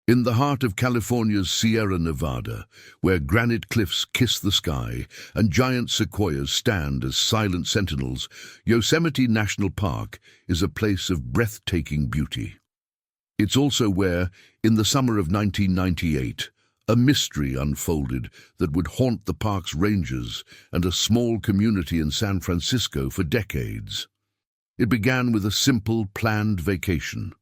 In the heart of California's Sierra Nevada, where granite cliffs kiss the sky and giant sequoias stand as silent sentinels, Yosemite National Park is a place of breathtaking beauty. It's also where, in the summer of 1998, a mystery unfolded that would haunt the park's rangers and a small community in San Francisco for decades. It began with a simple, planned vacation.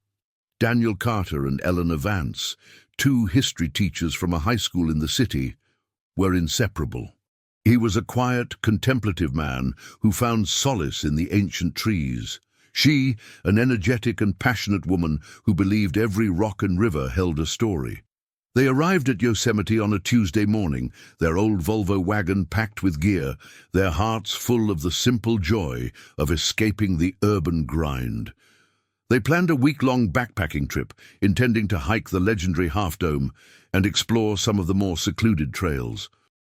Daniel Carter and Eleanor Vance, two history teachers from a high school in the city, were inseparable. He was a quiet, contemplative man who found solace in the ancient trees. She, an energetic and passionate woman who believed every rock and river held a story. They arrived at Yosemite on a Tuesday morning, their old Volvo wagon packed with gear, their hearts full of the simple joy of escaping the urban grind. They planned a week-long backpacking trip, intending to hike the legendary Half Dome and explore some of the more secluded trails.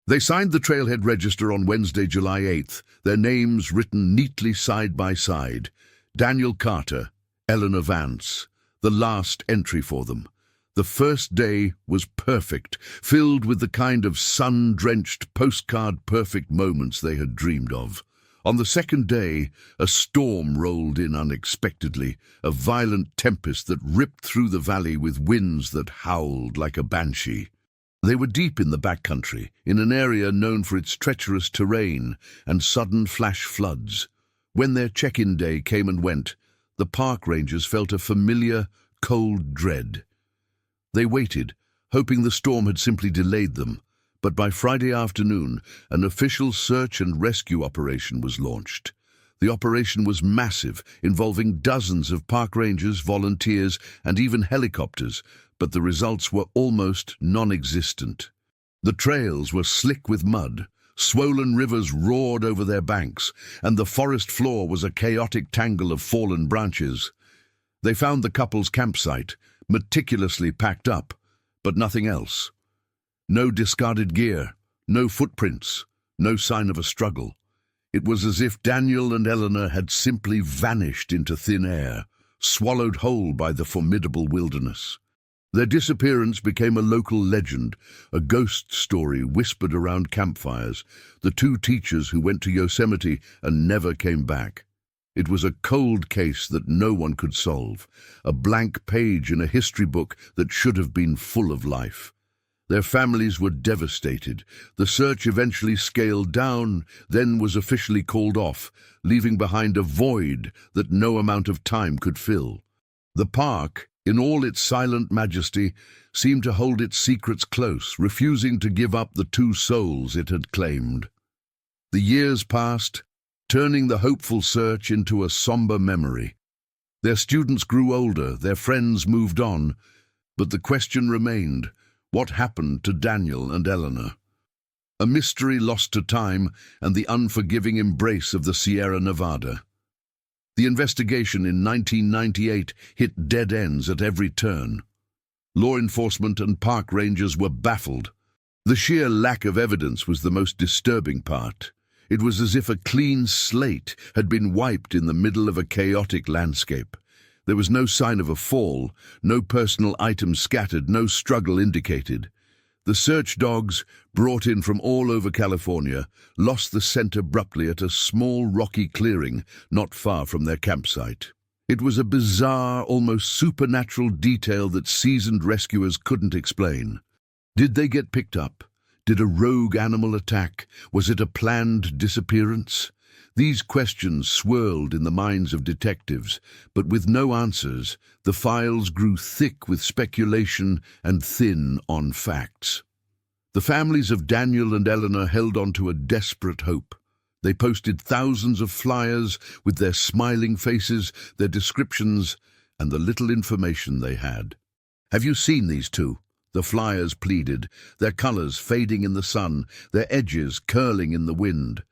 They signed the trailhead register on Wednesday, July 8th, their names written neatly side by side. Daniel Carter, Eleanor Vance, the last entry for them. The first day was perfect, filled with the kind of sun-drenched, postcard-perfect moments they had dreamed of. On the second day, a storm rolled in unexpectedly, a violent tempest that ripped through the valley with winds that howled like a banshee. They were deep in the backcountry, in an area known for its treacherous terrain and sudden flash floods. When their check-in day came and went, the park rangers felt a familiar, cold dread. They waited, hoping the storm had simply delayed them. But by Friday afternoon, an official search and rescue operation was launched. The operation was massive, involving dozens of park rangers, volunteers, and even helicopters, but the results were almost non-existent. The trails were slick with mud, swollen rivers roared over their banks, and the forest floor was a chaotic tangle of fallen branches. They found the couple's campsite, meticulously packed up, but nothing else. No discarded gear, no footprints, no sign of a struggle. It was as if Daniel and Eleanor had simply vanished into thin air, swallowed whole by the formidable wilderness. Their disappearance became a local legend, a ghost story whispered around campfires, the two teachers who went to Yosemite and never came back. It was a cold case that no one could solve, a blank page in a history book that should have been full of life. Their families were devastated. The search eventually scaled down, then was officially called off, leaving behind a void that no amount of time could fill. The park, in all its silent majesty, seemed to hold its secrets close, refusing to give up the two souls it had claimed. The years passed, turning the hopeful search into a somber memory. Their students grew older, their friends moved on, but the question remained: what happened to Daniel and Eleanor? A mystery lost to time and the unforgiving embrace of the Sierra Nevada. The investigation in 1998 hit dead ends at every turn. Law enforcement and park rangers were baffled. The sheer lack of evidence was the most disturbing part. It was as if a clean slate had been wiped in the middle of a chaotic landscape. There was no sign of a fall, no personal items scattered, no struggle indicated. The search dogs, brought in from all over California, lost the scent abruptly at a small rocky clearing not far from their campsite. It was a bizarre, almost supernatural detail that seasoned rescuers couldn't explain. Did they get picked up? Did a rogue animal attack? Was it a planned disappearance? These questions swirled in the minds of detectives, but with no answers, the files grew thick with speculation and thin on facts. The families of Daniel and Eleanor held on to a desperate hope. They posted thousands of flyers with their smiling faces, their descriptions, and the little information they had. "Have you seen these two?" The flyers pleaded, their colors fading in the sun, their edges curling in the wind.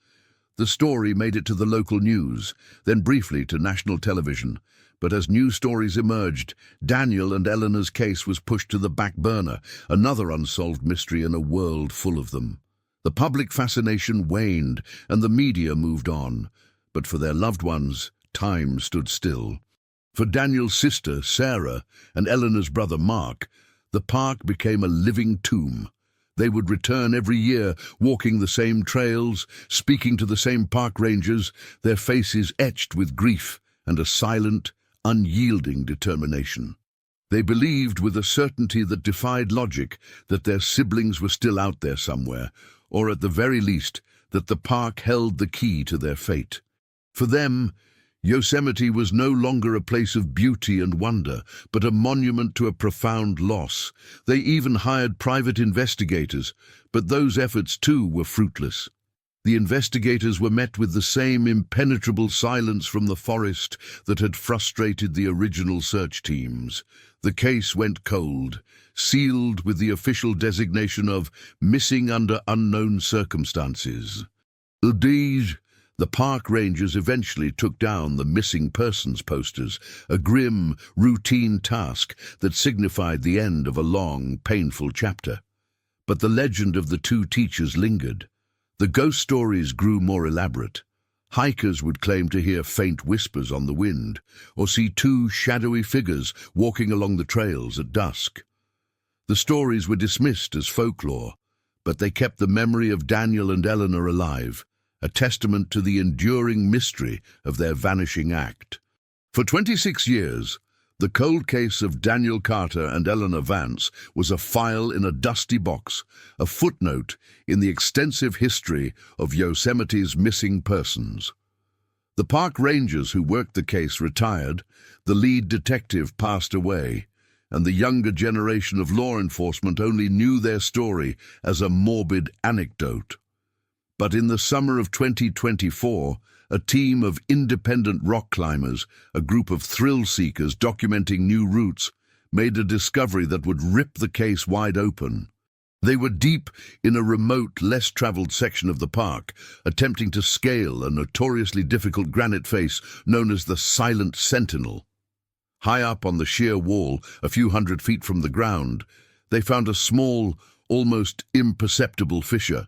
The story made it to the local news, then briefly to national television. But as new stories emerged, Daniel and Eleanor's case was pushed to the back burner, another unsolved mystery in a world full of them. The public fascination waned, and the media moved on. But for their loved ones, time stood still. For Daniel's sister, Sarah, and Eleanor's brother, Mark, The park became a living tomb. They would return every year, walking the same trails, speaking to the same park rangers, their faces etched with grief and a silent, unyielding determination. They believed with a certainty that defied logic that their siblings were still out there somewhere, or at the very least, that the park held the key to their fate. For them, Yosemite was no longer a place of beauty and wonder, but a monument to a profound loss. They even hired private investigators, but those efforts too were fruitless. The investigators were met with the same impenetrable silence from the forest that had frustrated the original search teams. The case went cold, sealed with the official designation of missing under unknown circumstances. Indeed, the park rangers eventually took down the missing persons posters, a grim, routine task that signified the end of a long, painful chapter. But the legend of the two teachers lingered. The ghost stories grew more elaborate. Hikers would claim to hear faint whispers on the wind, or see two shadowy figures walking along the trails at dusk. The stories were dismissed as folklore, but they kept the memory of Daniel and Eleanor alive, a testament to the enduring mystery of their vanishing act. For 26 years, the cold case of Daniel Carter and Eleanor Vance was a file in a dusty box, a footnote in the extensive history of Yosemite's missing persons. The park rangers who worked the case retired, the lead detective passed away, and the younger generation of law enforcement only knew their story as a morbid anecdote. But in the summer of 2024, a team of independent rock climbers, a group of thrill-seekers documenting new routes, made a discovery that would rip the case wide open. They were deep in a remote, less-traveled section of the park, attempting to scale a notoriously difficult granite face known as the Silent Sentinel. High up on the sheer wall, a few hundred feet from the ground, they found a small, almost imperceptible fissure.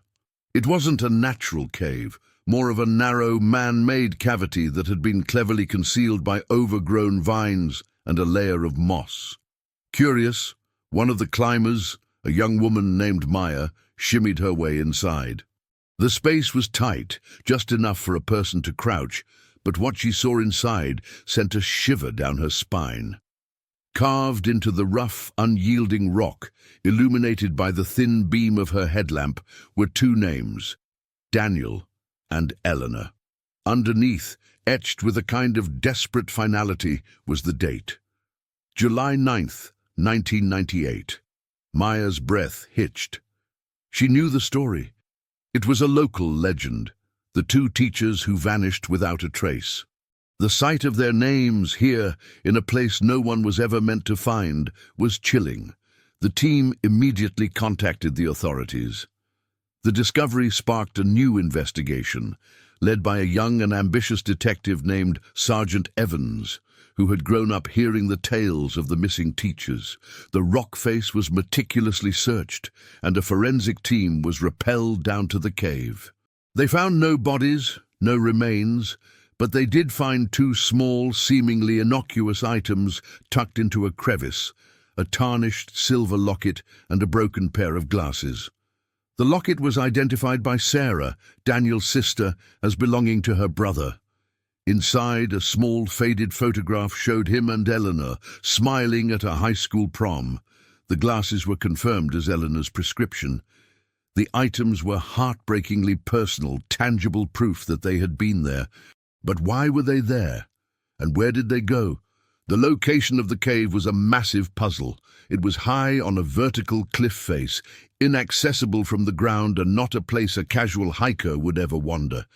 It wasn't a natural cave, more of a narrow, man-made cavity that had been cleverly concealed by overgrown vines and a layer of moss. Curious, one of the climbers, a young woman named Maya, shimmied her way inside. The space was tight, just enough for a person to crouch, but what she saw inside sent a shiver down her spine. Carved into the rough, unyielding rock, illuminated by the thin beam of her headlamp, were two names, Daniel and Eleanor. Underneath, etched with a kind of desperate finality, was the date. July 9th, 1998. Maya's breath hitched. She knew the story. It was a local legend, the two teachers who vanished without a trace. The sight of their names here, in a place no one was ever meant to find, was chilling. The team immediately contacted the authorities. The discovery sparked a new investigation, led by a young and ambitious detective named Sergeant Evans, who had grown up hearing the tales of the missing teachers. The rock face was meticulously searched, and a forensic team was rappelled down to the cave. They found no bodies, no remains, but they did find two small, seemingly innocuous items tucked into a crevice, a tarnished silver locket and a broken pair of glasses. The locket was identified by Sarah, Daniel's sister, as belonging to her brother. Inside, a small, faded photograph showed him and Eleanor smiling at a high school prom. The glasses were confirmed as Eleanor's prescription. The items were heartbreakingly personal, tangible proof that they had been there. But why were they there? And where did they go? The location of the cave was a massive puzzle. It was high on a vertical cliff face, inaccessible from the ground and not a place a casual hiker would ever wander.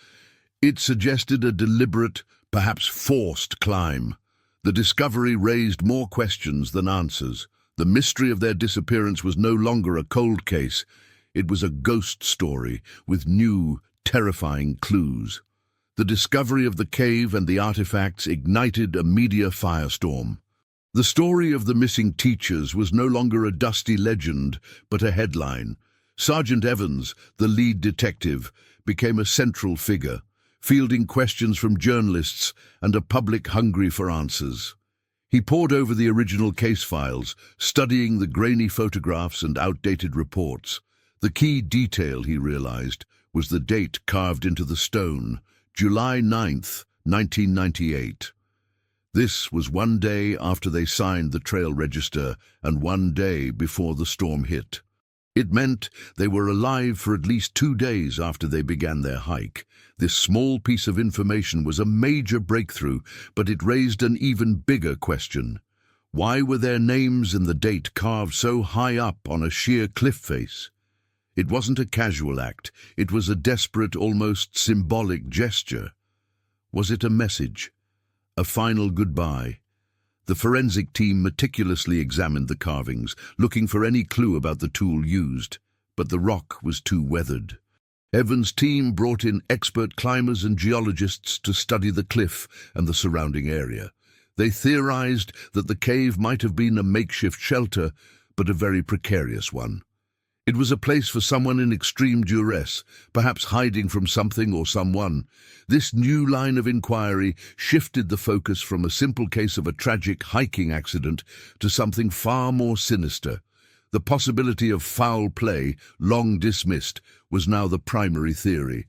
It suggested a deliberate, perhaps forced climb. The discovery raised more questions than answers. The mystery of their disappearance was no longer a cold case. It was a ghost story with new, terrifying clues. The discovery of the cave and the artifacts ignited a media firestorm. The story of the missing teachers was no longer a dusty legend, but a headline. Sergeant Evans, the lead detective, became a central figure, fielding questions from journalists and a public hungry for answers. He pored over the original case files, studying the grainy photographs and outdated reports. The key detail, he realized, was the date carved into the stone, July 9th, 1998. This was one day after they signed the trail register and one day before the storm hit. It meant they were alive for at least 2 days after they began their hike. This small piece of information was a major breakthrough, but it raised an even bigger question. Why were their names and the date carved so high up on a sheer cliff face? It wasn't a casual act. It was a desperate, almost symbolic gesture. Was it a message? A final goodbye? The forensic team meticulously examined the carvings, looking for any clue about the tool used, but the rock was too weathered. Evans' team brought in expert climbers and geologists to study the cliff and the surrounding area. They theorized that the cave might have been a makeshift shelter, but a very precarious one. It was a place for someone in extreme duress, perhaps hiding from something or someone. This new line of inquiry shifted the focus from a simple case of a tragic hiking accident to something far more sinister. The possibility of foul play, long dismissed, was now the primary theory.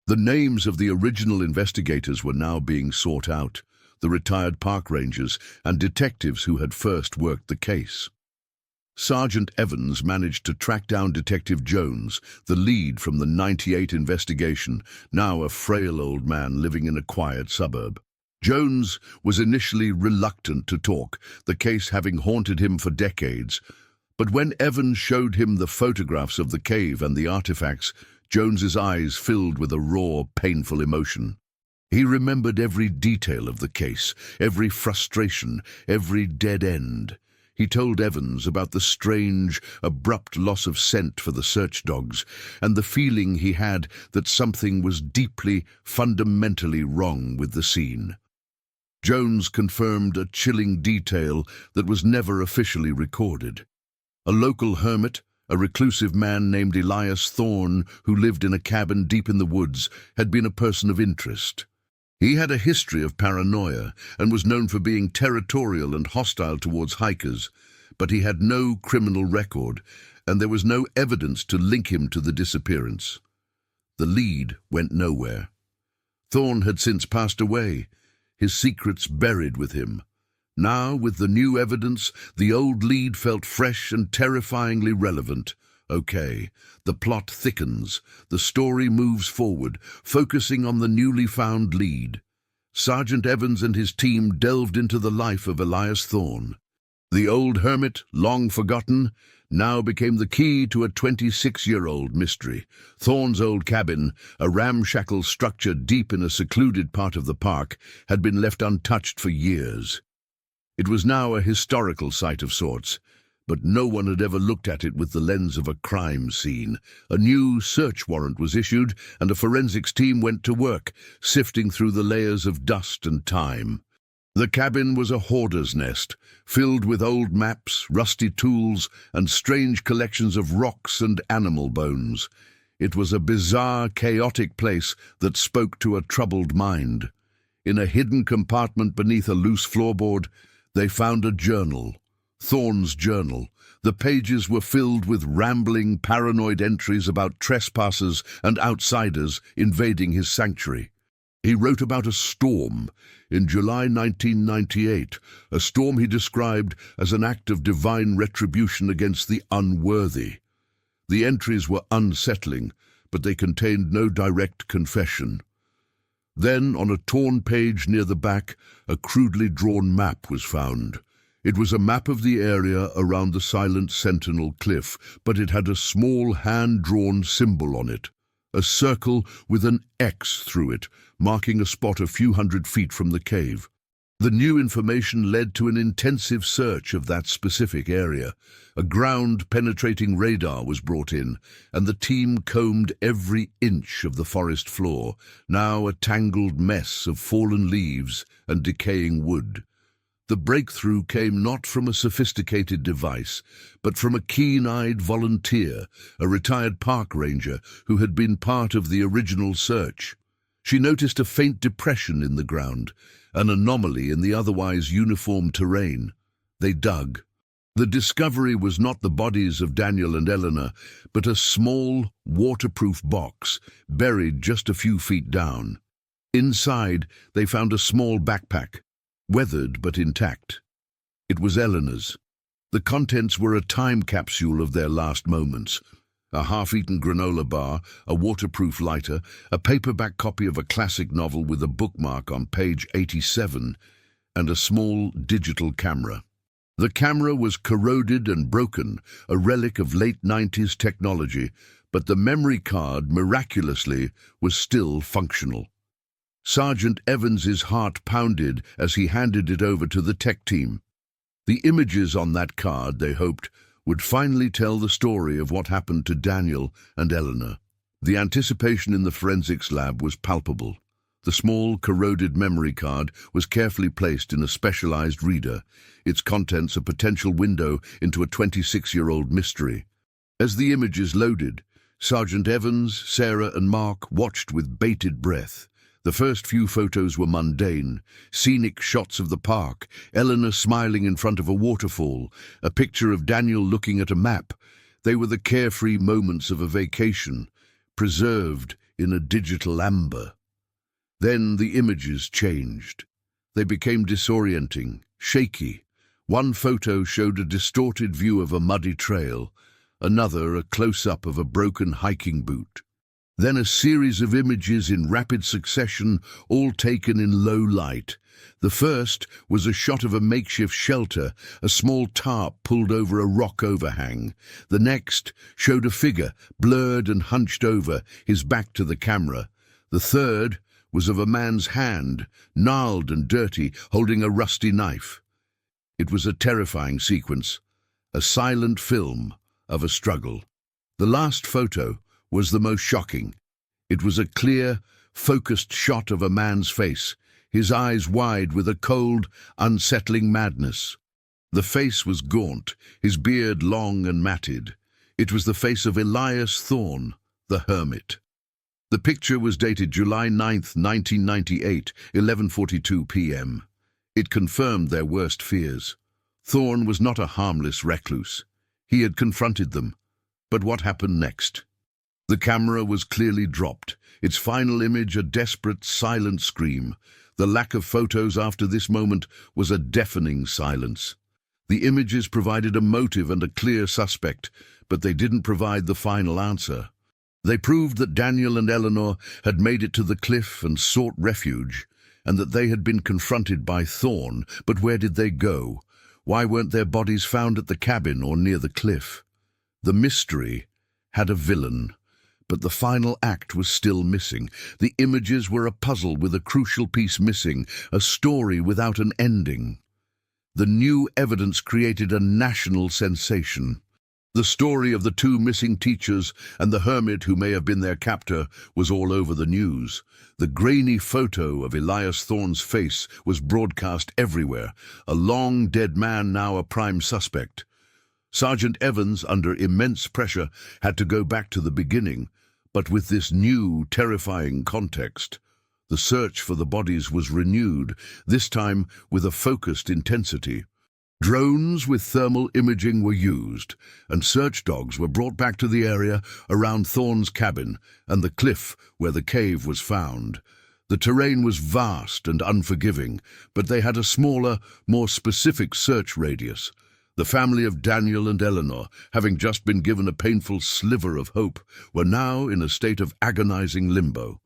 The names of the original investigators were now being sought out, the retired park rangers and detectives who had first worked the case. Sergeant Evans managed to track down Detective Jones, the lead from the '98 investigation, now a frail old man living in a quiet suburb. Jones was initially reluctant to talk, the case having haunted him for decades. But when Evans showed him the photographs of the cave and the artifacts, Jones's eyes filled with a raw, painful emotion. He remembered every detail of the case, every frustration, every dead end. He told Evans about the strange, abrupt loss of scent for the search dogs and the feeling he had that something was deeply, fundamentally wrong with the scene. Jones confirmed a chilling detail that was never officially recorded. A local hermit, a reclusive man named Elias Thorne, who lived in a cabin deep in the woods, had been a person of interest. He had a history of paranoia and was known for being territorial and hostile towards hikers, but he had no criminal record, and there was no evidence to link him to the disappearance. The lead went nowhere. Thorne had since passed away, his secrets buried with him. Now, with the new evidence, the old lead felt fresh and terrifyingly relevant. Okay, the plot thickens, the story moves forward, focusing on the newly found lead. Sergeant Evans and his team delved into the life of Elias Thorne. The old hermit, long forgotten, now became the key to a 26-year-old mystery. Thorne's old cabin, a ramshackle structure deep in a secluded part of the park, had been left untouched for years. It was now a historical site of sorts, but no one had ever looked at it with the lens of a crime scene. A new search warrant was issued, and a forensics team went to work, sifting through the layers of dust and time. The cabin was a hoarder's nest, filled with old maps, rusty tools, and strange collections of rocks and animal bones. It was a bizarre, chaotic place that spoke to a troubled mind. In a hidden compartment beneath a loose floorboard, they found a journal. Thorne's journal. The pages were filled with rambling, paranoid entries about trespassers and outsiders invading his sanctuary. He wrote about a storm in July 1998, a storm he described as an act of divine retribution against the unworthy. The entries were unsettling, but they contained no direct confession. Then, on a torn page near the back, a crudely drawn map was found. It was a map of the area around the Silent Sentinel Cliff, but it had a small hand-drawn symbol on it, a circle with an X through it, marking a spot a few hundred feet from the cave. The new information led to an intensive search of that specific area. A ground-penetrating radar was brought in, and the team combed every inch of the forest floor, now a tangled mess of fallen leaves and decaying wood. The breakthrough came not from a sophisticated device, but from a keen-eyed volunteer, a retired park ranger who had been part of the original search. She noticed a faint depression in the ground, an anomaly in the otherwise uniform terrain. They dug. The discovery was not the bodies of Daniel and Eleanor, but a small, waterproof box buried just a few feet down. Inside, they found a small backpack, weathered but intact. It was Eleanor's. The contents were a time capsule of their last moments. A half-eaten granola bar, a waterproof lighter, a paperback copy of a classic novel with a bookmark on page 87, and a small digital camera. The camera was corroded and broken, a relic of late 90s technology, but the memory card, miraculously, was still functional. Sergeant Evans's heart pounded as he handed it over to the tech team. The images on that card, they hoped, would finally tell the story of what happened to Daniel and Eleanor. The anticipation in the forensics lab was palpable. The small, corroded memory card was carefully placed in a specialized reader, its contents a potential window into a 26-year-old mystery. As the images loaded, Sergeant Evans, Sarah, and Mark watched with bated breath. The first few photos were mundane, scenic shots of the park, Eleanor smiling in front of a waterfall, a picture of Daniel looking at a map. They were the carefree moments of a vacation, preserved in a digital amber. Then the images changed. They became disorienting, shaky. One photo showed a distorted view of a muddy trail, another a close-up of a broken hiking boot. Then a series of images in rapid succession, all taken in low light. The first was a shot of a makeshift shelter, a small tarp pulled over a rock overhang. The next showed a figure, blurred and hunched over, his back to the camera. The third was of a man's hand, gnarled and dirty, holding a rusty knife. It was a terrifying sequence, a silent film of a struggle. The last photo was the most shocking. It was a clear, focused shot of a man's face, his eyes wide with a cold, unsettling madness. The face was gaunt, his beard long and matted. It was the face of Elias Thorne, the Hermit. The picture was dated July 9th, 1998, 11:42 p.m. It confirmed their worst fears. Thorne was not a harmless recluse. He had confronted them. But what happened next? The camera was clearly dropped, its final image a desperate, silent scream. The lack of photos after this moment was a deafening silence. The images provided a motive and a clear suspect, but they didn't provide the final answer. They proved that Daniel and Eleanor had made it to the cliff and sought refuge, and that they had been confronted by Thorne, but where did they go? Why weren't their bodies found at the cabin or near the cliff? The mystery had a villain. But the final act was still missing. The images were a puzzle with a crucial piece missing, a story without an ending. The new evidence created a national sensation. The story of the two missing teachers and the hermit who may have been their captor was all over the news. The grainy photo of Elias Thorne's face was broadcast everywhere, a long dead man now a prime suspect. Sergeant Evans, under immense pressure, had to go back to the beginning. But with this new, terrifying context, the search for the bodies was renewed, this time with a focused intensity. Drones with thermal imaging were used, and search dogs were brought back to the area around Thorne's cabin and the cliff where the cave was found. The terrain was vast and unforgiving, but they had a smaller, more specific search radius. The family of Daniel and Eleanor, having just been given a painful sliver of hope, were now in a state of agonizing limbo.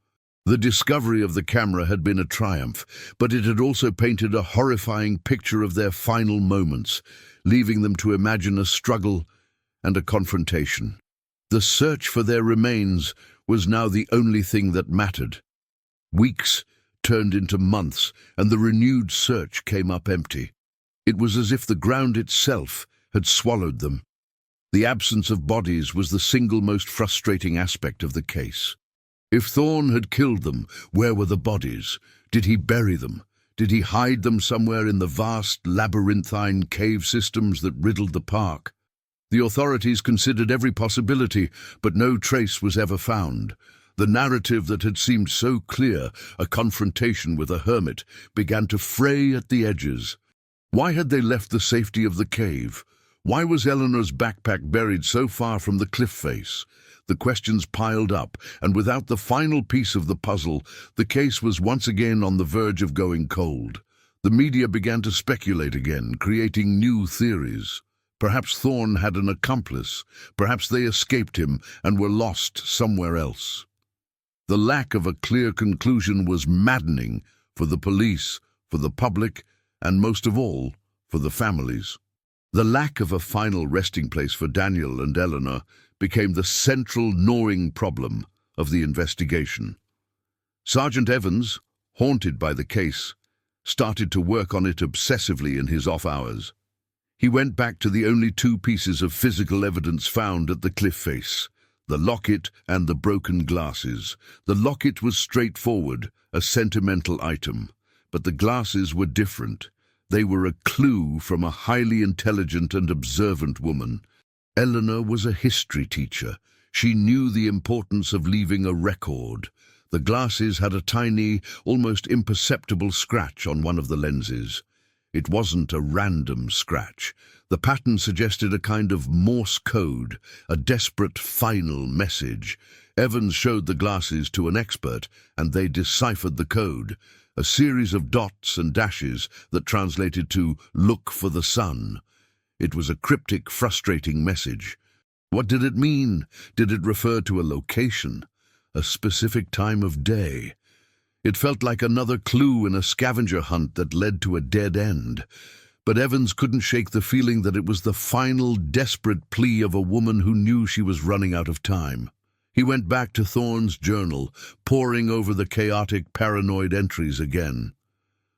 The discovery of the camera had been a triumph, but it had also painted a horrifying picture of their final moments, leaving them to imagine a struggle and a confrontation. The search for their remains was now the only thing that mattered. Weeks turned into months, and the renewed search came up empty. It was as if the ground itself had swallowed them. The absence of bodies was the single most frustrating aspect of the case. If Thorne had killed them, where were the bodies? Did he bury them? Did he hide them somewhere in the vast labyrinthine cave systems that riddled the park? The authorities considered every possibility, but no trace was ever found. The narrative that had seemed so clear, a confrontation with a hermit, began to fray at the edges. Why had they left the safety of the cave? Why was Eleanor's backpack buried so far from the cliff face? The questions piled up, and without the final piece of the puzzle, the case was once again on the verge of going cold. The media began to speculate again, creating new theories. Perhaps Thorne had an accomplice. Perhaps they escaped him and were lost somewhere else. The lack of a clear conclusion was maddening for the police, for the public, and most of all, for the families. The lack of a final resting place for Daniel and Eleanor became the central gnawing problem of the investigation. Sergeant Evans, haunted by the case, started to work on it obsessively in his off hours. He went back to the only two pieces of physical evidence found at the cliff face: the locket and the broken glasses. The locket was straightforward, a sentimental item, but the glasses were different. They were a clue from a highly intelligent and observant woman. Eleanor was a history teacher. She knew the importance of leaving a record. The glasses had a tiny, almost imperceptible scratch on one of the lenses. It wasn't a random scratch. The pattern suggested a kind of Morse code, a desperate final message. Evans showed the glasses to an expert, and they deciphered the code, a series of dots and dashes that translated to "look for the sun." It was a cryptic, frustrating message. What did it mean? Did it refer to a location, a specific time of day? It felt like another clue in a scavenger hunt that led to a dead end. But Evans couldn't shake the feeling that it was the final, desperate plea of a woman who knew she was running out of time. He went back to Thorne's journal, poring over the chaotic, paranoid entries again.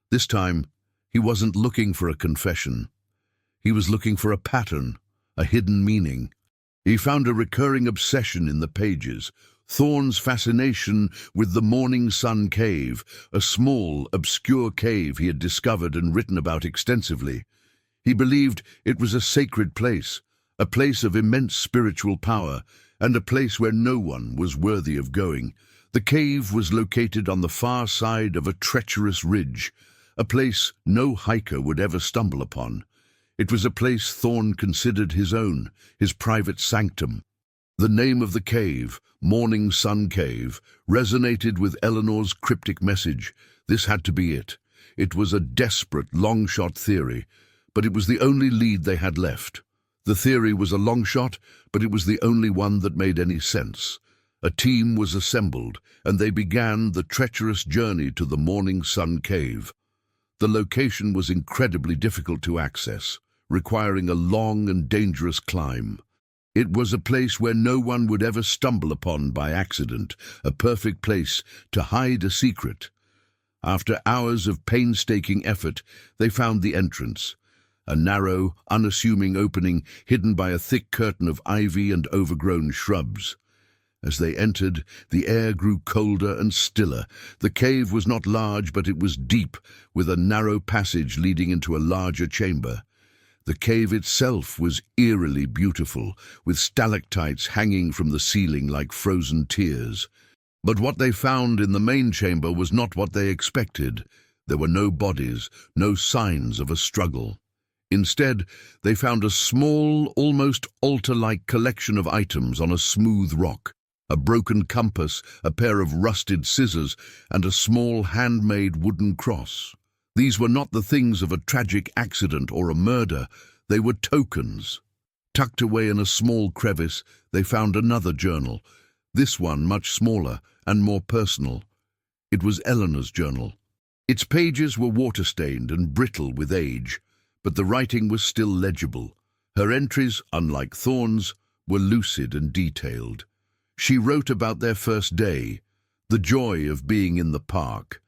This time, he wasn't looking for a confession. He was looking for a pattern, a hidden meaning. He found a recurring obsession in the pages: Thorne's fascination with the Morning Sun Cave, a small, obscure cave he had discovered and written about extensively. He believed it was a sacred place, a place of immense spiritual power, and a place where no one was worthy of going. The cave was located on the far side of a treacherous ridge, a place no hiker would ever stumble upon. It was a place Thorne considered his own, his private sanctum. The name of the cave, Morning Sun Cave, resonated with Eleanor's cryptic message. This had to be it. It was a desperate, long-shot theory, but it was the only lead they had left. The theory was a long shot, but it was the only one that made any sense. A team was assembled, and they began the treacherous journey to the Morning Sun Cave. The location was incredibly difficult to access, requiring a long and dangerous climb. It was a place where no one would ever stumble upon by accident, a perfect place to hide a secret. After hours of painstaking effort, they found the entrance, a narrow, unassuming opening hidden by a thick curtain of ivy and overgrown shrubs. As they entered, the air grew colder and stiller. The cave was not large, but it was deep, with a narrow passage leading into a larger chamber. The cave itself was eerily beautiful, with stalactites hanging from the ceiling like frozen tears. But what they found in the main chamber was not what they expected. There were no bodies, no signs of a struggle. Instead, they found a small, almost altar-like collection of items on a smooth rock: a broken compass, a pair of rusted scissors, and a small handmade wooden cross. These were not the things of a tragic accident or a murder. They were tokens. Tucked away in a small crevice, they found another journal, this one much smaller and more personal. It was Eleanor's journal. Its pages were water-stained and brittle with age, but the writing was still legible. Her entries, unlike Thorne's, were lucid and detailed. She wrote about their first day, the joy of being in the park,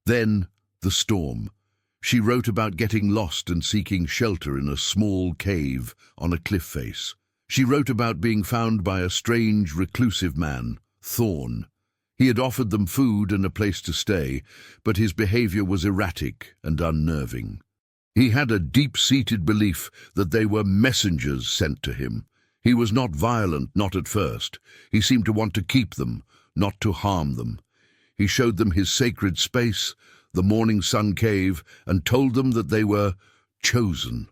then the storm. She wrote about getting lost and seeking shelter in a small cave on a cliff face. She wrote about being found by a strange, reclusive man, Thorne. He had offered them food and a place to stay, but his behavior was erratic and unnerving. He had a deep-seated belief that they were messengers sent to him. He was not violent, not at first. He seemed to want to keep them, not to harm them. He showed them his sacred space, the Morning Sun Cave, and told them that they were chosen.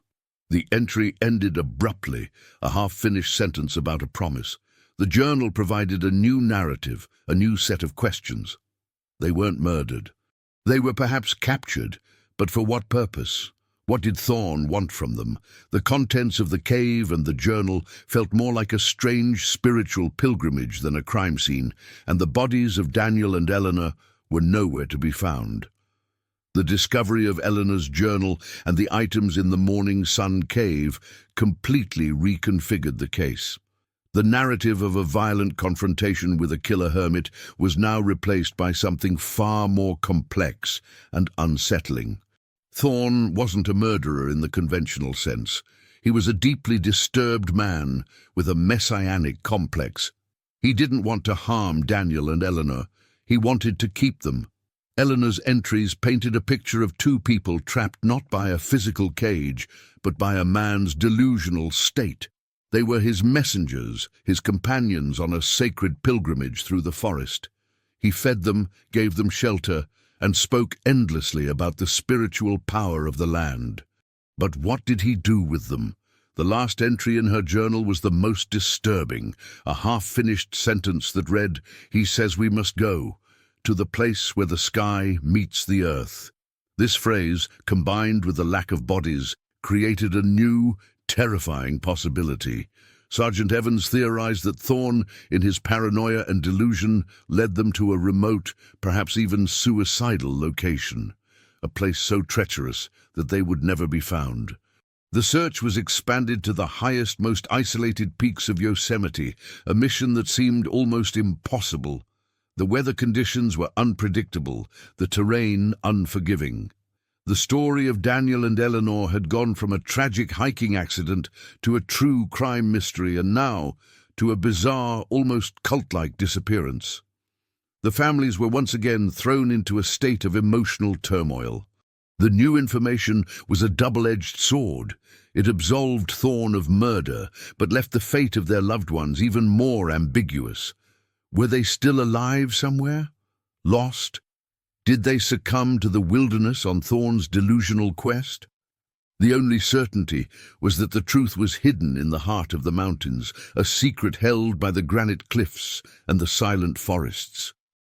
The entry ended abruptly, a half-finished sentence about a promise. The journal provided a new narrative, a new set of questions. They weren't murdered. They were perhaps captured, but for what purpose? What did Thorne want from them? The contents of the cave and the journal felt more like a strange spiritual pilgrimage than a crime scene, and the bodies of Daniel and Eleanor were nowhere to be found. The discovery of Eleanor's journal and the items in the Morning Sun Cave completely reconfigured the case. The narrative of a violent confrontation with a killer hermit was now replaced by something far more complex and unsettling. Thorne wasn't a murderer in the conventional sense. He was a deeply disturbed man with a messianic complex. He didn't want to harm Daniel and Eleanor. He wanted to keep them. Eleanor's entries painted a picture of two people trapped not by a physical cage, but by a man's delusional state. They were his messengers, his companions on a sacred pilgrimage through the forest. He fed them, gave them shelter, and spoke endlessly about the spiritual power of the land. But what did he do with them? The last entry in her journal was the most disturbing, a half-finished sentence that read, "He says we must go to the place where the sky meets the earth." This phrase, combined with the lack of bodies, created a new, terrifying possibility. Sergeant Evans theorized that Thorne, in his paranoia and delusion, led them to a remote, perhaps even suicidal location, a place so treacherous that they would never be found. The search was expanded to the highest, most isolated peaks of Yosemite, a mission that seemed almost impossible. The weather conditions were unpredictable, the terrain unforgiving. The story of Daniel and Eleanor had gone from a tragic hiking accident to a true crime mystery, and now to a bizarre, almost cult-like disappearance. The families were once again thrown into a state of emotional turmoil. The new information was a double-edged sword. It absolved Thorne of murder, but left the fate of their loved ones even more ambiguous. Were they still alive somewhere? Lost? Did they succumb to the wilderness on Thorne's delusional quest? The only certainty was that the truth was hidden in the heart of the mountains, a secret held by the granite cliffs and the silent forests.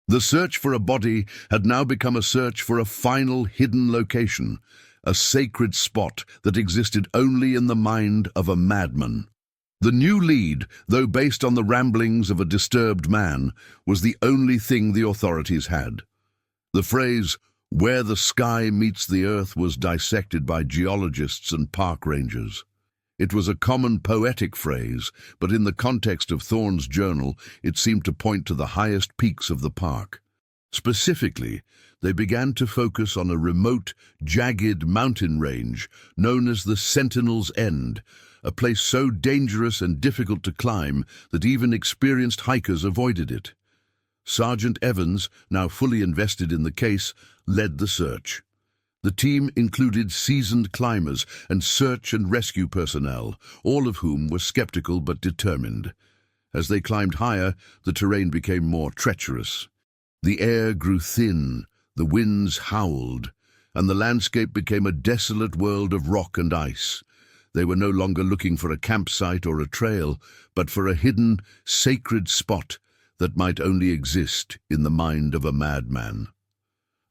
The search for a body had now become a search for a final hidden location, a sacred spot that existed only in the mind of a madman. The new lead, though based on the ramblings of a disturbed man, was the only thing the authorities had. The phrase, "where the sky meets the earth," was dissected by geologists and park rangers. It was a common poetic phrase, but in the context of Thorne's journal, it seemed to point to the highest peaks of the park. Specifically, they began to focus on a remote, jagged mountain range known as the Sentinel's End, a place so dangerous and difficult to climb that even experienced hikers avoided it. Sergeant Evans, now fully invested in the case, led the search. The team included seasoned climbers and search and rescue personnel, all of whom were skeptical but determined. As they climbed higher, the terrain became more treacherous. The air grew thin, the winds howled, and the landscape became a desolate world of rock and ice. They were no longer looking for a campsite or a trail, but for a hidden, sacred spot that might only exist in the mind of a madman.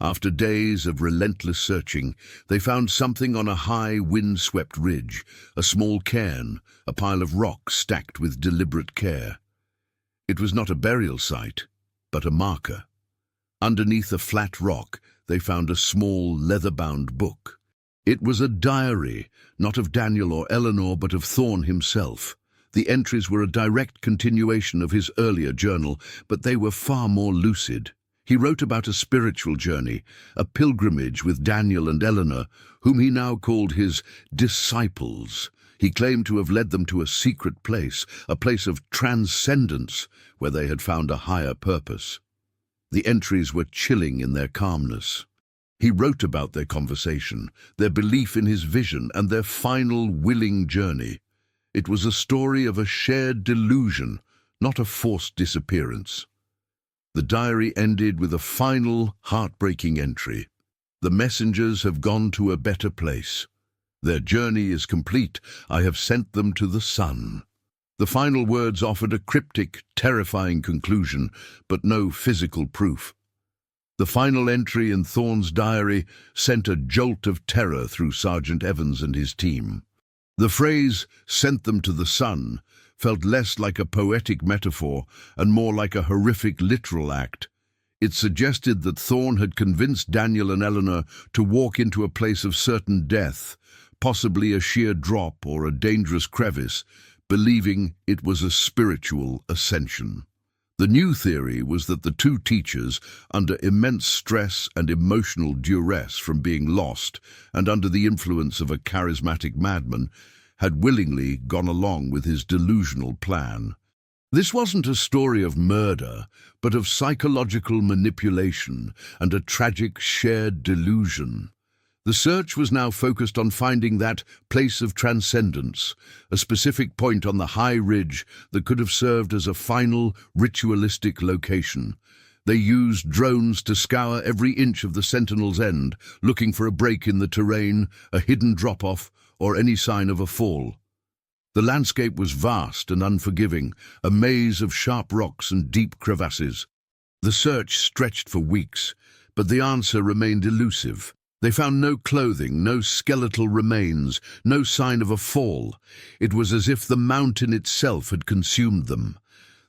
After days of relentless searching, they found something on a high, wind-swept ridge, a small cairn, a pile of rocks stacked with deliberate care. It was not a burial site, but a marker. Underneath a flat rock, they found a small, leather-bound book. It was a diary, not of Daniel or Eleanor, but of Thorne himself. The entries were a direct continuation of his earlier journal, but they were far more lucid. He wrote about a spiritual journey, a pilgrimage with Daniel and Eleanor, whom he now called his disciples. He claimed to have led them to a secret place, a place of transcendence, where they had found a higher purpose. The entries were chilling in their calmness. He wrote about their conversation, their belief in his vision, and their final willing journey. It was a story of a shared delusion, not a forced disappearance. The diary ended with a final, heartbreaking entry. "The messengers have gone to a better place. Their journey is complete. I have sent them to the sun." The final words offered a cryptic, terrifying conclusion, but no physical proof. The final entry in Thorne's diary sent a jolt of terror through Sergeant Evans and his team. The phrase, "sent them to the sun," felt less like a poetic metaphor and more like a horrific literal act. It suggested that Thorne had convinced Daniel and Eleanor to walk into a place of certain death, possibly a sheer drop or a dangerous crevice, believing it was a spiritual ascension. The new theory was that the two teachers, under immense stress and emotional duress from being lost and under the influence of a charismatic madman, had willingly gone along with his delusional plan. This wasn't a story of murder, but of psychological manipulation and a tragic shared delusion. The search was now focused on finding that place of transcendence, a specific point on the high ridge that could have served as a final, ritualistic location. They used drones to scour every inch of the Sentinel's End, looking for a break in the terrain, a hidden drop-off, or any sign of a fall. The landscape was vast and unforgiving, a maze of sharp rocks and deep crevasses. The search stretched for weeks, but the answer remained elusive. They found no clothing, no skeletal remains, no sign of a fall. It was as if the mountain itself had consumed them.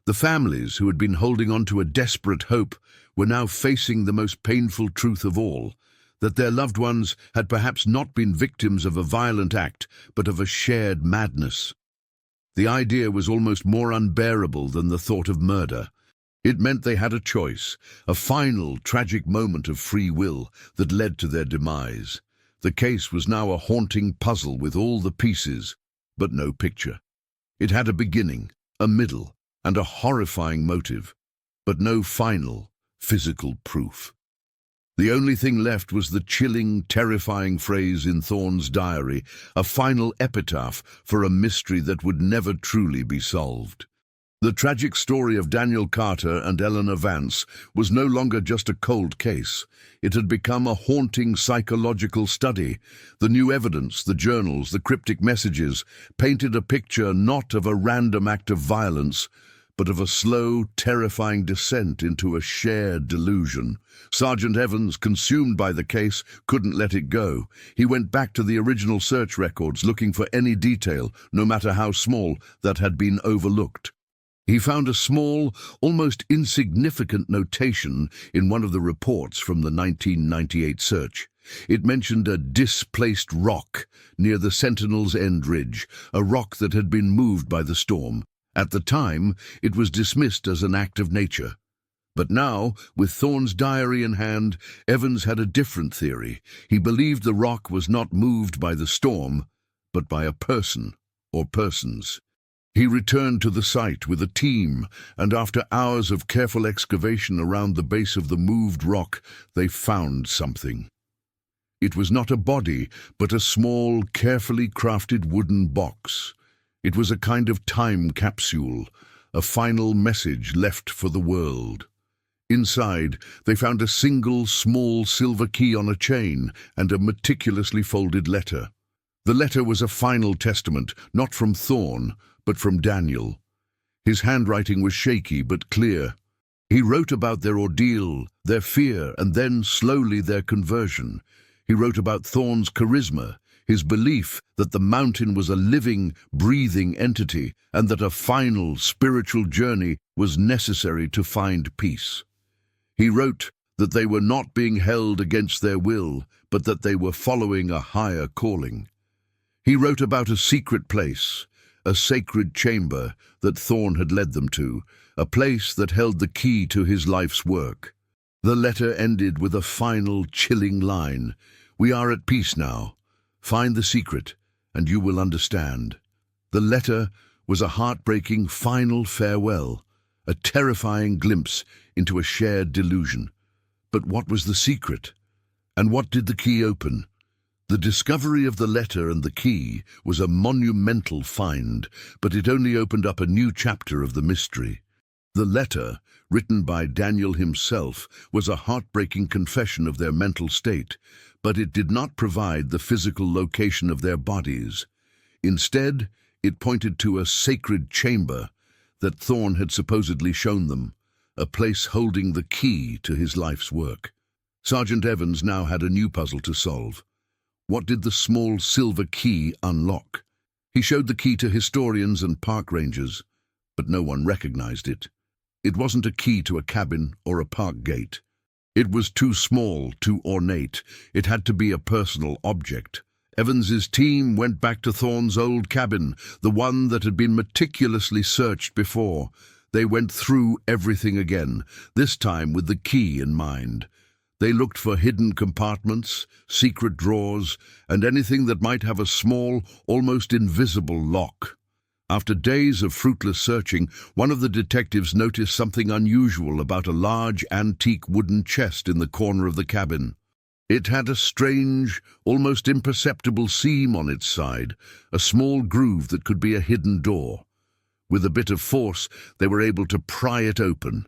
The families, who had been holding on to a desperate hope, were now facing the most painful truth of all, that their loved ones had perhaps not been victims of a violent act, but of a shared madness. The idea was almost more unbearable than the thought of murder. It meant they had a choice, a final, tragic moment of free will that led to their demise. The case was now a haunting puzzle with all the pieces, but no picture. It had a beginning, a middle, and a horrifying motive, but no final, physical proof. The only thing left was the chilling, terrifying phrase in Thorne's diary, a final epitaph for a mystery that would never truly be solved. The tragic story of Daniel Carter and Eleanor Vance was no longer just a cold case. It had become a haunting psychological study. The new evidence, the journals, the cryptic messages, painted a picture not of a random act of violence, but of a slow, terrifying descent into a shared delusion. Sergeant Evans, consumed by the case, couldn't let it go. He went back to the original search records, looking for any detail, no matter how small, that had been overlooked. He found a small, almost insignificant notation in one of the reports from the 1998 search. It mentioned a displaced rock near the Sentinel's End Ridge, a rock that had been moved by the storm. At the time, it was dismissed as an act of nature. But now, with Thorne's diary in hand, Evans had a different theory. He believed the rock was not moved by the storm, but by a person or persons. He returned to the site with a team, and after hours of careful excavation around the base of the moved rock, they found something. It was not a body, but a small, carefully crafted wooden box. It was a kind of time capsule, a final message left for the world. Inside, they found a single, small silver key on a chain and a meticulously folded letter. The letter was a final testament, not from Thorne, but from Daniel. His handwriting was shaky but clear. He wrote about their ordeal, their fear, and then, slowly, their conversion. He wrote about Thorne's charisma, his belief that the mountain was a living, breathing entity, and that a final, spiritual journey was necessary to find peace. He wrote that they were not being held against their will, but that they were following a higher calling. He wrote about a secret place, a sacred chamber that Thorne had led them to, a place that held the key to his life's work. The letter ended with a final, chilling line: "We are at peace now. Find the secret, and you will understand." The letter was a heartbreaking final farewell, a terrifying glimpse into a shared delusion. But what was the secret? And what did the key open? The discovery of the letter and the key was a monumental find, but it only opened up a new chapter of the mystery. The letter, written by Daniel himself, was a heartbreaking confession of their mental state, but it did not provide the physical location of their bodies. Instead, it pointed to a sacred chamber that Thorne had supposedly shown them, a place holding the key to his life's work. Sergeant Evans now had a new puzzle to solve. What did the small silver key unlock? He showed the key to historians and park rangers, but no one recognized it. It wasn't a key to a cabin or a park gate. It was too small, too ornate. It had to be a personal object. Evans's team went back to Thorne's old cabin, the one that had been meticulously searched before. They went through everything again, this time with the key in mind. They looked for hidden compartments, secret drawers, and anything that might have a small, almost invisible lock. After days of fruitless searching, one of the detectives noticed something unusual about a large antique wooden chest in the corner of the cabin. It had a strange, almost imperceptible seam on its side, a small groove that could be a hidden door. With a bit of force, they were able to pry it open.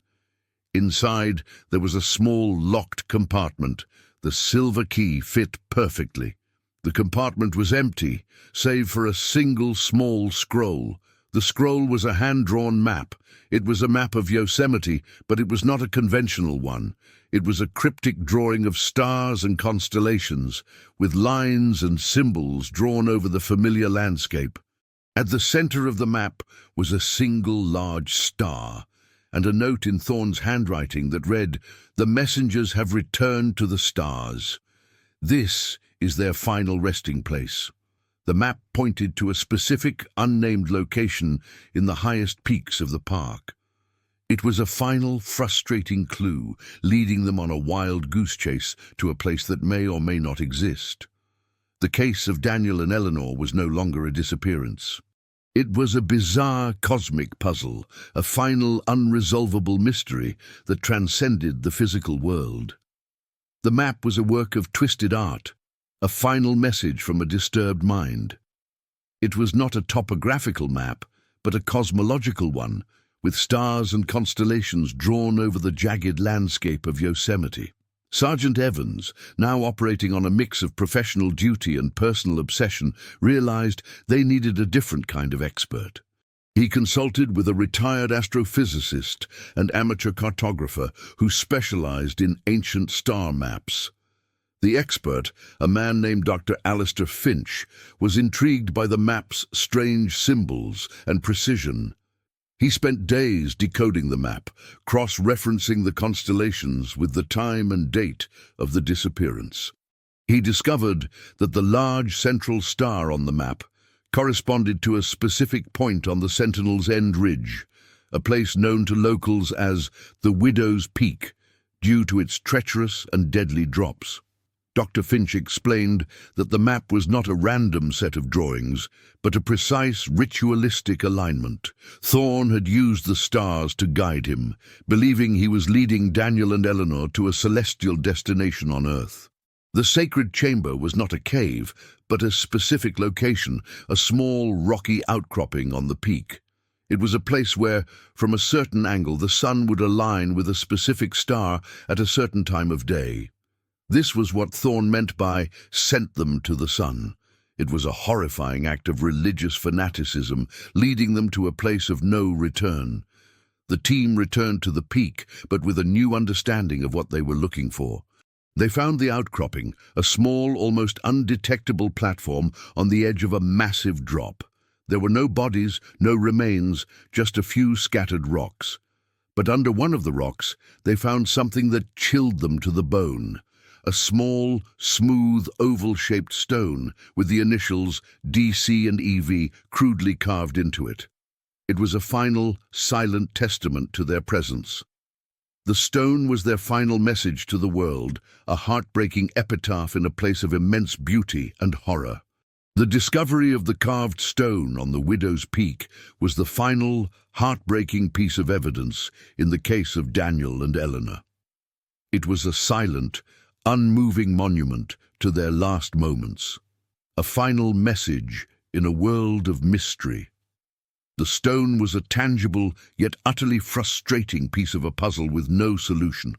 Inside, there was a small locked compartment. The silver key fit perfectly. The compartment was empty, save for a single small scroll. The scroll was a hand-drawn map. It was a map of Yosemite, but it was not a conventional one. It was a cryptic drawing of stars and constellations, with lines and symbols drawn over the familiar landscape. At the center of the map was a single large star, and a note in Thorne's handwriting that read, "The messengers have returned to the stars. This is their final resting place." The map pointed to a specific, unnamed location in the highest peaks of the park. It was a final, frustrating clue, leading them on a wild goose chase to a place that may or may not exist. The case of Daniel and Eleanor was no longer a disappearance. It was a bizarre cosmic puzzle, a final, unresolvable mystery that transcended the physical world. The map was a work of twisted art, a final message from a disturbed mind. It was not a topographical map, but a cosmological one, with stars and constellations drawn over the jagged landscape of Yosemite. Sergeant Evans, now operating on a mix of professional duty and personal obsession, realized they needed a different kind of expert. He consulted with a retired astrophysicist and amateur cartographer who specialized in ancient star maps. The expert, a man named Dr. Alistair Finch, was intrigued by the map's strange symbols and precision. He spent days decoding the map, cross-referencing the constellations with the time and date of the disappearance. He discovered that the large central star on the map corresponded to a specific point on the Sentinel's End Ridge, a place known to locals as the Widow's Peak, due to its treacherous and deadly drops. Dr. Finch explained that the map was not a random set of drawings, but a precise ritualistic alignment. Thorne had used the stars to guide him, believing he was leading Daniel and Eleanor to a celestial destination on Earth. The sacred chamber was not a cave, but a specific location, a small rocky outcropping on the peak. It was a place where, from a certain angle, the sun would align with a specific star at a certain time of day. This was what Thorne meant by "sent them to the sun." It was a horrifying act of religious fanaticism, leading them to a place of no return. The team returned to the peak, but with a new understanding of what they were looking for. They found the outcropping, a small, almost undetectable platform on the edge of a massive drop. There were no bodies, no remains, just a few scattered rocks. But under one of the rocks, they found something that chilled them to the bone. A small, smooth, oval-shaped stone with the initials DC and EV crudely carved into it. It was a final, silent testament to their presence. The stone was their final message to the world, a heartbreaking epitaph in a place of immense beauty and horror. The discovery of the carved stone on the Widow's Peak was the final, heartbreaking piece of evidence in the case of Daniel and Eleanor. It was a silent, unmoving monument to their last moments, a final message in a world of mystery. The stone was a tangible, yet utterly frustrating piece of a puzzle with no solution.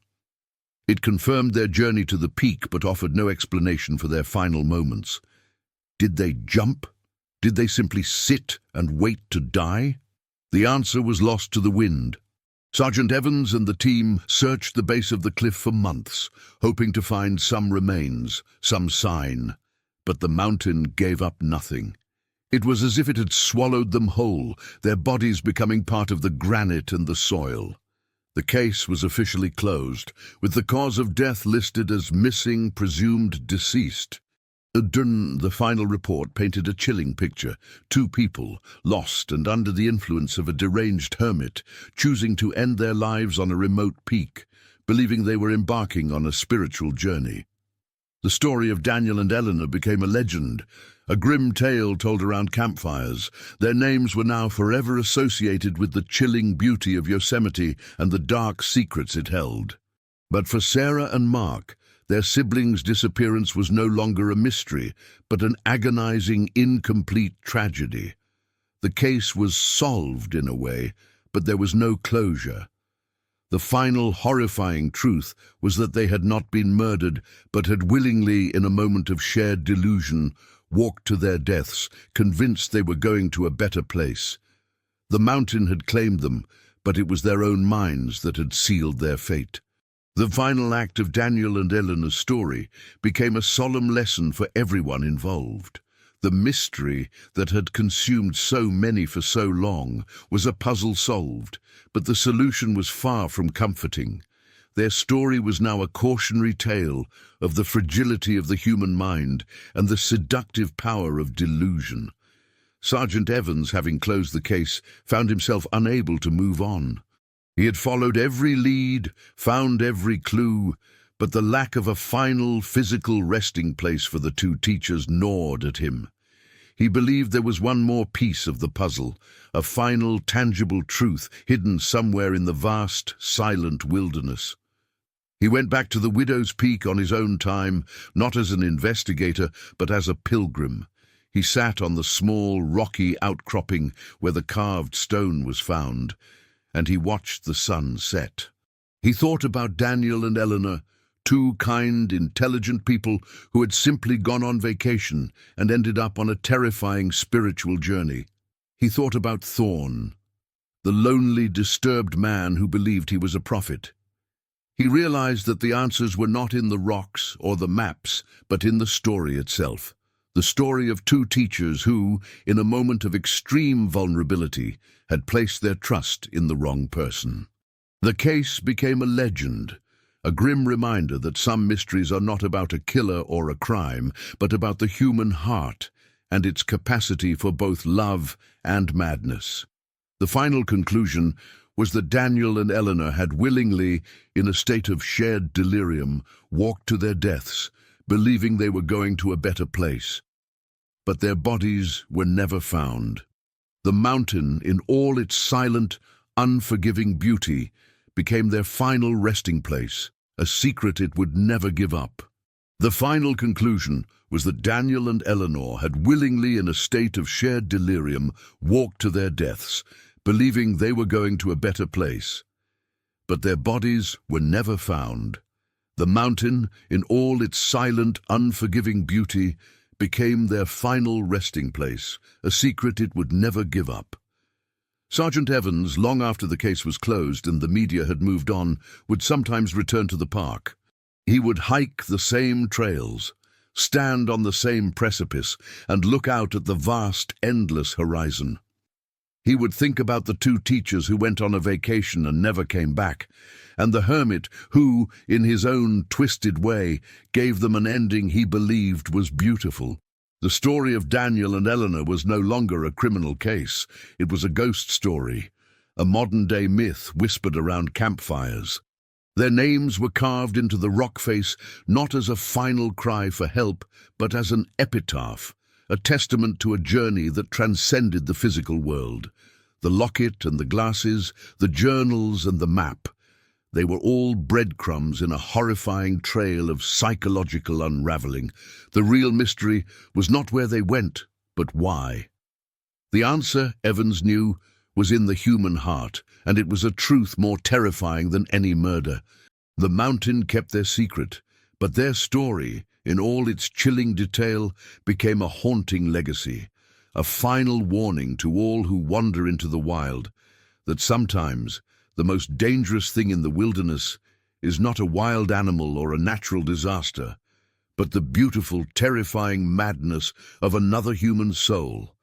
It confirmed their journey to the peak, but offered no explanation for their final moments. Did they jump? Did they simply sit and wait to die? The answer was lost to the wind. Sergeant Evans and the team searched the base of the cliff for months, hoping to find some remains, some sign. But the mountain gave up nothing. It was as if it had swallowed them whole, their bodies becoming part of the granite and the soil. The case was officially closed, with the cause of death listed as missing, presumed deceased. The final report painted a chilling picture. 2 people, lost and under the influence of a deranged hermit, choosing to end their lives on a remote peak, believing they were embarking on a spiritual journey. The story of Daniel and Eleanor became a legend, a grim tale told around campfires. Their names were now forever associated with the chilling beauty of Yosemite and the dark secrets it held. But for Sarah and Mark, their siblings' disappearance was no longer a mystery, but an agonizing, incomplete tragedy. The case was solved in a way, but there was no closure. The final horrifying truth was that they had not been murdered, but had willingly, in a moment of shared delusion, walked to their deaths, convinced they were going to a better place. The mountain had claimed them, but it was their own minds that had sealed their fate. The final act of Daniel and Eleanor's story became a solemn lesson for everyone involved. The mystery that had consumed so many for so long was a puzzle solved, but the solution was far from comforting. Their story was now a cautionary tale of the fragility of the human mind and the seductive power of delusion. Sergeant Evans, having closed the case, found himself unable to move on. He had followed every lead, found every clue, but the lack of a final physical resting place for the 2 teachers gnawed at him. He believed there was one more piece of the puzzle, a final tangible truth hidden somewhere in the vast, silent wilderness. He went back to the Widow's Peak on his own time, not as an investigator, but as a pilgrim. He sat on the small, rocky outcropping where the carved stone was found, and he watched the sun set. He thought about Daniel and Eleanor, 2 kind, intelligent people who had simply gone on vacation and ended up on a terrifying spiritual journey. He thought about Thorne, the lonely, disturbed man who believed he was a prophet. He realized that the answers were not in the rocks or the maps, but in the story itself. The story of 2 teachers who, in a moment of extreme vulnerability, had placed their trust in the wrong person. The case became a legend, a grim reminder that some mysteries are not about a killer or a crime, but about the human heart and its capacity for both love and madness. The final conclusion was that Daniel and Eleanor had willingly, in a state of shared delirium, walked to their deaths, believing they were going to a better place. But their bodies were never found. The mountain, in all its silent, unforgiving beauty, became their final resting place, a secret it would never give up. The final conclusion was that Daniel and Eleanor had willingly, in a state of shared delirium, walked to their deaths, believing they were going to a better place. But their bodies were never found. The mountain, in all its silent, unforgiving beauty, became their final resting place, a secret it would never give up. Sergeant Evans, long after the case was closed and the media had moved on, would sometimes return to the park. He would hike the same trails, stand on the same precipice, and look out at the vast, endless horizon. He would think about the 2 teachers who went on a vacation and never came back, and the hermit who, in his own twisted way, gave them an ending he believed was beautiful. The story of Daniel and Eleanor was no longer a criminal case. It was a ghost story, a modern-day myth whispered around campfires. Their names were carved into the rock face not as a final cry for help, but as an epitaph, a testament to a journey that transcended the physical world. The locket and the glasses, the journals and the map, they were all breadcrumbs in a horrifying trail of psychological unraveling. The real mystery was not where they went, but why. The answer, Evans knew, was in the human heart, and it was a truth more terrifying than any murder. The mountain kept their secret, but their story, in all its chilling detail, became a haunting legacy, a final warning to all who wander into the wild, that sometimes the most dangerous thing in the wilderness is not a wild animal or a natural disaster, but the beautiful, terrifying madness of another human soul.